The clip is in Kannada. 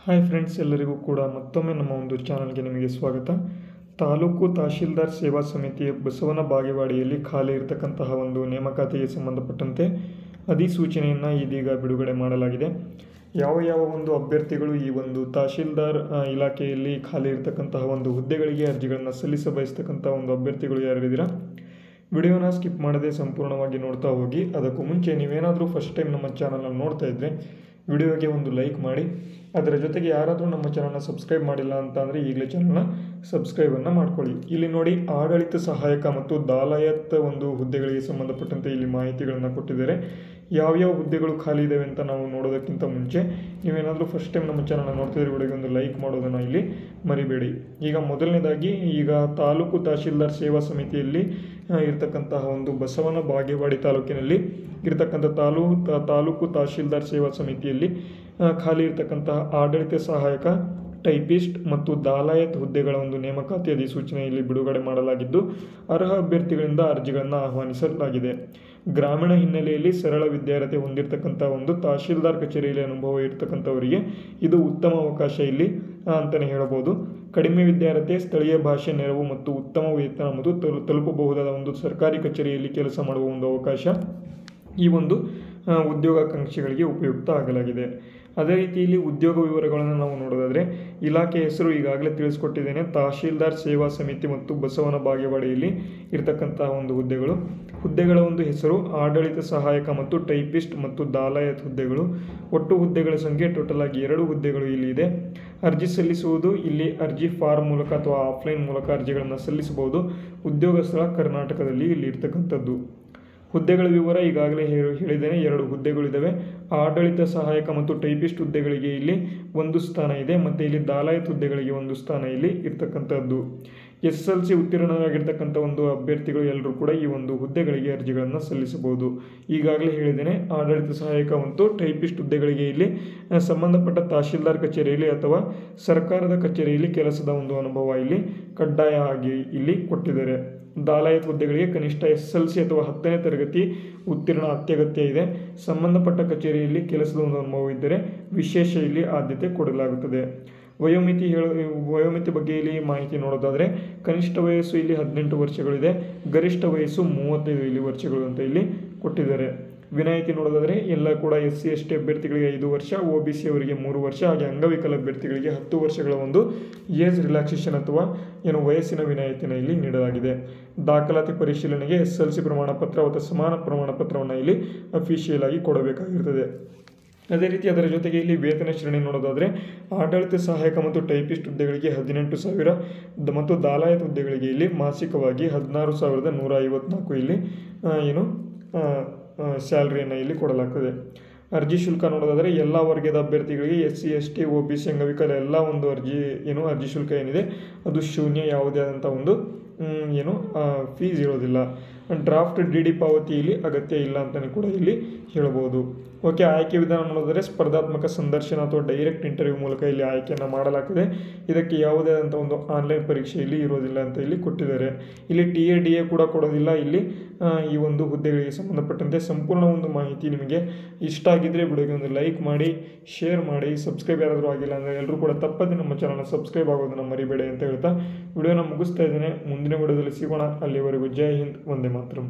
ಹಾಯ್ ಫ್ರೆಂಡ್ಸ್, ಎಲ್ಲರಿಗೂ ಕೂಡ ಮತ್ತೊಮ್ಮೆ ನಮ್ಮ ಒಂದು ಚಾನಲ್ಗೆ ನಿಮಗೆ ಸ್ವಾಗತ. ತಾಲೂಕು ತಹಶೀಲ್ದಾರ್ ಸೇವಾ ಸಮಿತಿಯ ಬಸವನ ಬಾಗೇವಾಡಿಯಲ್ಲಿ ಖಾಲಿ ಇರತಕ್ಕಂತಹ ಒಂದು ನೇಮಕಾತಿಗೆ ಸಂಬಂಧಪಟ್ಟಂತೆ ಅಧಿಸೂಚನೆಯನ್ನು ಇದೀಗ ಬಿಡುಗಡೆ ಮಾಡಲಾಗಿದೆ. ಯಾವ ಒಂದು ಅಭ್ಯರ್ಥಿಗಳು ಈ ಒಂದು ತಹಶೀಲ್ದಾರ್ ಇಲಾಖೆಯಲ್ಲಿ ಖಾಲಿ ಇರತಕ್ಕಂತಹ ಒಂದು ಹುದ್ದೆಗಳಿಗೆ ಅರ್ಜಿಗಳನ್ನು ಸಲ್ಲಿಸ ಬಯಸ್ತಕ್ಕಂಥ ಒಂದು ಅಭ್ಯರ್ಥಿಗಳು ಯಾರಿದ್ದೀರಾ, ವಿಡಿಯೋನ ಸ್ಕಿಪ್ ಮಾಡದೆ ಸಂಪೂರ್ಣವಾಗಿ ನೋಡ್ತಾ ಹೋಗಿ. ಅದಕ್ಕೂ ಮುಂಚೆ ನೀವೇನಾದರೂ ಫಸ್ಟ್ ಟೈಮ್ ನಮ್ಮ ಚಾನಲನ್ನು ನೋಡ್ತಾ ಇದ್ದರೆ ವಿಡಿಯೋಗೆ ಒಂದು ಲೈಕ್ ಮಾಡಿ. ಅದರ ಜೊತೆಗೆ ಯಾರಾದರೂ ನಮ್ಮ ಚಾನಲ್ನ ಸಬ್ಸ್ಕ್ರೈಬ್ ಮಾಡಿಲ್ಲ ಅಂತ ಅಂದರೆ ಈಗಲೇ ಚಾನಲ್ನ ಸಬ್ಸ್ಕ್ರೈಬನ್ನು ಮಾಡ್ಕೊಳ್ಳಿ. ಇಲ್ಲಿ ನೋಡಿ, ಆಡಳಿತ ಸಹಾಯಕ ಮತ್ತು ದಾಲಾಯತ್ ಒಂದು ಹುದ್ದೆಗಳಿಗೆ ಸಂಬಂಧಪಟ್ಟಂತೆ ಇಲ್ಲಿ ಮಾಹಿತಿಗಳನ್ನು ಕೊಟ್ಟಿದ್ದಾರೆ. ಯಾವ್ಯಾವ ಹುದ್ದೆಗಳು ಖಾಲಿ ಇದ್ದಾವೆ ಅಂತ ನಾವು ನೋಡೋದಕ್ಕಿಂತ ಮುಂಚೆ ನೀವೇನಾದರೂ ಫಸ್ಟ್ ಟೈಮ್ ನಮ್ಮ ಚಾನಲ್ನ ನೋಡ್ತಿದ್ರೆ ವಿಡಿಯೋಗೆ ಒಂದು ಲೈಕ್ ಮಾಡೋದನ್ನು ಇಲ್ಲಿ ಮರಿಬೇಡಿ. ಈಗ ಮೊದಲನೇದಾಗಿ ತಾಲೂಕು ತಹಶೀಲ್ದಾರ್ ಸೇವಾ ಸಮಿತಿಯಲ್ಲಿ ಇರತಕ್ಕಂತಹ ಒಂದು ಬಸವನ ಬಾಗೇವಾಡಿ ತಾಲೂಕಿನಲ್ಲಿ ಇರತಕ್ಕಂಥ ತಾಲೂಕು ತಹಶೀಲ್ದಾರ್ ಸೇವಾ ಸಮಿತಿಯಲ್ಲಿ ಖಾಲಿ ಇರತಕ್ಕಂತಹ ಆಡಳಿತ ಸಹಾಯಕ, ಟೈಪಿಸ್ಟ್ ಮತ್ತು ದಾಲಾಯತ್ ಹುದ್ದೆಗಳ ಒಂದು ನೇಮಕಾತಿ ಅಧಿಸೂಚನೆಯಲ್ಲಿ ಬಿಡುಗಡೆ ಮಾಡಲಾಗಿದ್ದು, ಅರ್ಹ ಅಭ್ಯರ್ಥಿಗಳಿಂದ ಅರ್ಜಿಗಳನ್ನು ಆಹ್ವಾನಿಸಲಾಗಿದೆ. ಗ್ರಾಮೀಣ ಹಿನ್ನೆಲೆಯಲ್ಲಿ ಸರಳ ವಿದ್ಯಾರ್ಹತೆ ಹೊಂದಿರತಕ್ಕಂಥ ಒಂದು ತಹಶೀಲ್ದಾರ್ ಕಚೇರಿಯಲ್ಲಿ ಅನುಭವ ಇರತಕ್ಕಂಥವರಿಗೆ ಇದು ಉತ್ತಮ ಅವಕಾಶ ಇಲ್ಲಿ ಅಂತಲೇ ಹೇಳಬಹುದು. ಕಡಿಮೆ ವಿದ್ಯಾರ್ಹತೆ, ಸ್ಥಳೀಯ ಭಾಷೆ ನೆರವು ಮತ್ತು ಉತ್ತಮ ವೇತನ ಮತ್ತು ತಲುಪಬಹುದಾದ ಒಂದು ಸರ್ಕಾರಿ ಕಚೇರಿಯಲ್ಲಿ ಕೆಲಸ ಮಾಡುವ ಒಂದು ಅವಕಾಶ ಈ ಒಂದು ಉದ್ಯೋಗಾಕಾಂಕ್ಷಿಗಳಿಗೆ ಉಪಯುಕ್ತ ಆಗಲಾಗಿದೆ. ಅದೇ ರೀತಿ ಇಲ್ಲಿ ಉದ್ಯೋಗ ವಿವರಗಳನ್ನು ನಾವು ನೋಡೋದಾದರೆ, ಇಲಾಖೆ ಹೆಸರು ಈಗಾಗಲೇ ತಿಳಿಸ್ಕೊಟ್ಟಿದ್ದೇನೆ. ತಹಶೀಲ್ದಾರ್ ಸೇವಾ ಸಮಿತಿ ಮತ್ತು ಬಸವನ ಬಾಗೇವಾಡಿಯಲ್ಲಿ ಇರತಕ್ಕಂತಹ ಒಂದು ಹುದ್ದೆಗಳ ಒಂದು ಹೆಸರು ಆಡಳಿತ ಸಹಾಯಕ ಮತ್ತು ಟೈಪಿಸ್ಟ್ ಮತ್ತು ದಾಲಾಯತ್ ಹುದ್ದೆಗಳು. ಒಟ್ಟು ಹುದ್ದೆಗಳ ಸಂಖ್ಯೆ ಟೋಟಲ್ ಆಗಿ 2 ಹುದ್ದೆಗಳು ಇಲ್ಲಿ ಇದೆ. ಅರ್ಜಿ ಸಲ್ಲಿಸುವುದು ಇಲ್ಲಿ ಅರ್ಜಿ ಫಾರ್ಮ್ ಮೂಲಕ ಅಥವಾ ಆಫ್ಲೈನ್ ಮೂಲಕ ಅರ್ಜಿಗಳನ್ನು ಸಲ್ಲಿಸಬಹುದು. ಉದ್ಯೋಗ ಸ್ಥಳ ಕರ್ನಾಟಕದಲ್ಲಿ ಇಲ್ಲಿ ಇರ್ತಕ್ಕಂಥದ್ದು. ಹುದ್ದೆಗಳ ವಿವರ ಈಗಾಗಲೇ ಹೇಳಿದ್ದೇನೆ. 2 ಹುದ್ದೆಗಳಿದ್ದಾವೆ. ಆಡಳಿತ ಸಹಾಯಕ ಮತ್ತು ಟೈಪಿಸ್ಟ್ ಹುದ್ದೆಗಳಿಗೆ ಇಲ್ಲಿ 1 ಸ್ಥಾನ ಇದೆ ಮತ್ತು ಇಲ್ಲಿ ದಾಲಾಯತ್ ಹುದ್ದೆಗಳಿಗೆ 1 ಸ್ಥಾನ ಇಲ್ಲಿ ಇರ್ತಕ್ಕಂಥದ್ದು. SSLC ಉತ್ತೀರ್ಣರಾಗಿರ್ತಕ್ಕಂಥ ಒಂದು ಅಭ್ಯರ್ಥಿಗಳು ಎಲ್ಲರೂ ಕೂಡ ಈ ಒಂದು ಹುದ್ದೆಗಳಿಗೆ ಅರ್ಜಿಗಳನ್ನು ಸಲ್ಲಿಸಬಹುದು. ಈಗಾಗಲೇ ಹೇಳಿದ್ದೇನೆ, ಆಡಳಿತ ಸಹಾಯಕ ಮತ್ತು ಟೈಪಿಸ್ಟ್ ಹುದ್ದೆಗಳಿಗೆ ಇಲ್ಲಿ ಸಂಬಂಧಪಟ್ಟ ತಹಶೀಲ್ದಾರ್ ಕಚೇರಿಯಲ್ಲಿ ಅಥವಾ ಸರ್ಕಾರದ ಕಚೇರಿಯಲ್ಲಿ ಕೆಲಸದ ಒಂದು ಅನುಭವ ಇಲ್ಲಿ ಕಡ್ಡಾಯ ಆಗಿ ಇಲ್ಲಿ ಕೊಟ್ಟಿದ್ದಾರೆ. ದಾಲಾಯತ್ ಹುದ್ದೆಗಳಿಗೆ ಕನಿಷ್ಠ SSLC ಅಥವಾ 10ನೇ ತರಗತಿ ಉತ್ತೀರ್ಣ ಅತ್ಯಗತ್ಯ ಇದೆ. ಸಂಬಂಧಪಟ್ಟ ಕಚೇರಿಯಲ್ಲಿ ಕೆಲಸದ ಒಂದು ಅನುಭವ ಇದ್ದರೆ ವಿಶೇಷ ಇಲ್ಲಿ ಆದ್ಯತೆ ಕೊಡಲಾಗುತ್ತದೆ. ವಯೋಮಿತಿ ಬಗ್ಗೆ ಇಲ್ಲಿ ಮಾಹಿತಿ ನೋಡೋದಾದರೆ, ಕನಿಷ್ಠ ವಯಸ್ಸು ಇಲ್ಲಿ 18 ವರ್ಷಗಳಿದೆ, ಗರಿಷ್ಠ ವಯಸ್ಸು 35 ಇಲ್ಲಿ ವರ್ಷಗಳು ಅಂತ ಇಲ್ಲಿ ಕೊಟ್ಟಿದ್ದಾರೆ. ವಿನಾಯಿತಿ ನೋಡೋದಾದರೆ ಎಲ್ಲ ಕೂಡ SC ST ಅಭ್ಯರ್ಥಿಗಳಿಗೆ 5 ವರ್ಷ, OBC ಅವರಿಗೆ 3 ವರ್ಷ, ಹಾಗೆ ಅಂಗವಿಕಲ ಅಭ್ಯರ್ಥಿಗಳಿಗೆ 10 ವರ್ಷಗಳ ಒಂದು ಏಜ್ ರಿಲ್ಯಾಕ್ಸೇಷನ್ ಅಥವಾ ವಯಸ್ಸಿನ ವಿನಾಯಿತಿನ ಇಲ್ಲಿ ನೀಡಲಾಗಿದೆ. ದಾಖಲಾತಿ ಪರಿಶೀಲನೆಗೆ SSLC ಪ್ರಮಾಣಪತ್ರ ಅಥವಾ ಸಮಾನ ಪ್ರಮಾಣಪತ್ರವನ್ನು ಇಲ್ಲಿ ಅಫಿಷಿಯಲ್ ಆಗಿ ಕೊಡಬೇಕಾಗಿರ್ತದೆ. ಅದೇ ರೀತಿ ಅದರ ಜೊತೆಗೆ ಇಲ್ಲಿ ವೇತನ ಶ್ರೇಣಿ ನೋಡೋದಾದರೆ, ಆಡಳಿತ ಸಹಾಯಕ ಮತ್ತು ಟೈಪಿಸ್ಟ್ ಹುದ್ದೆಗಳಿಗೆ 18,000 ಮತ್ತು ದಾಲಾಯತ್ ಹುದ್ದೆಗಳಿಗೆ ಇಲ್ಲಿ ಮಾಸಿಕವಾಗಿ 16,154 ಇಲ್ಲಿ ಸ್ಯಾಲ್ರಿಯನ್ನು ಇಲ್ಲಿ ಕೊಡಲಾಗ್ತದೆ. ಅರ್ಜಿ ಶುಲ್ಕ ನೋಡೋದಾದರೆ ಎಲ್ಲ ವರ್ಗದ ಅಭ್ಯರ್ಥಿಗಳಿಗೆ SC ST OBC ಅಂಗವಿಕಲ ಎಲ್ಲ ಒಂದು ಅರ್ಜಿ ಶುಲ್ಕ ಏನಿದೆ ಅದು ಶೂನ್ಯ. ಯಾವುದೇ ಆದಂಥ ಒಂದು ಫೀಸ್ ಇರೋದಿಲ್ಲ. ಡ್ರಾಫ್ಟ್ DD ಪಾವತಿ ಇಲ್ಲಿ ಅಗತ್ಯ ಇಲ್ಲ ಅಂತಲೇ ಕೂಡ ಇಲ್ಲಿ ಹೇಳ್ಬೋದು. ಓಕೆ, ಆಯ್ಕೆ ವಿಧಾನ ನೋಡಿದರೆ ಸ್ಪರ್ಧಾತ್ಮಕ ಸಂದರ್ಶನ ಅಥವಾ ಡೈರೆಕ್ಟ್ ಇಂಟರ್ವ್ಯೂ ಮೂಲಕ ಇಲ್ಲಿ ಆಯ್ಕೆಯನ್ನು ಮಾಡಲಾಗ್ತದೆ. ಇದಕ್ಕೆ ಯಾವುದೇ ಆದಂಥ ಒಂದು ಆನ್ಲೈನ್ ಪರೀಕ್ಷೆ ಇಲ್ಲಿ ಇರೋದಿಲ್ಲ ಅಂತ ಇಲ್ಲಿ ಕೊಟ್ಟಿದ್ದಾರೆ. ಇಲ್ಲಿ TA DA ಕೂಡ ಕೊಡೋದಿಲ್ಲ. ಇಲ್ಲಿ ಈ ಒಂದು ಹುದ್ದೆಗಳಿಗೆ ಸಂಬಂಧಪಟ್ಟಂತೆ ಸಂಪೂರ್ಣ ಒಂದು ಮಾಹಿತಿ ನಿಮಗೆ ಇಷ್ಟ ಆಗಿದ್ದರೆ ವಿಡಿಯೋಗೆ ಒಂದು ಲೈಕ್ ಮಾಡಿ, ಶೇರ್ ಮಾಡಿ. ಸಬ್ಸ್ಕ್ರೈಬ್ ಯಾರಾದರೂ ಆಗಿಲ್ಲ ಅಂದರೆ ಎಲ್ಲರೂ ಕೂಡ ತಪ್ಪದೆ ನಮ್ಮ ಚಾನಲ್ನ ಸಬ್ಸ್ಕ್ರೈಬ್ ಆಗೋದನ್ನು ಮರಿಬೇಡಿ ಅಂತ ಹೇಳ್ತಾ ವಿಡಿಯೋನ ಮುಗಿಸ್ತಾ ಇದ್ದೇನೆ. ಮುಂದಿನ ವಿಡಿಯೋದಲ್ಲಿ ಸಿಗೋಣ. ಅಲ್ಲಿವರೆಗೂ ಜೈ ಹಿಂದ್, ವಂದೇ ಮಾತರಂ.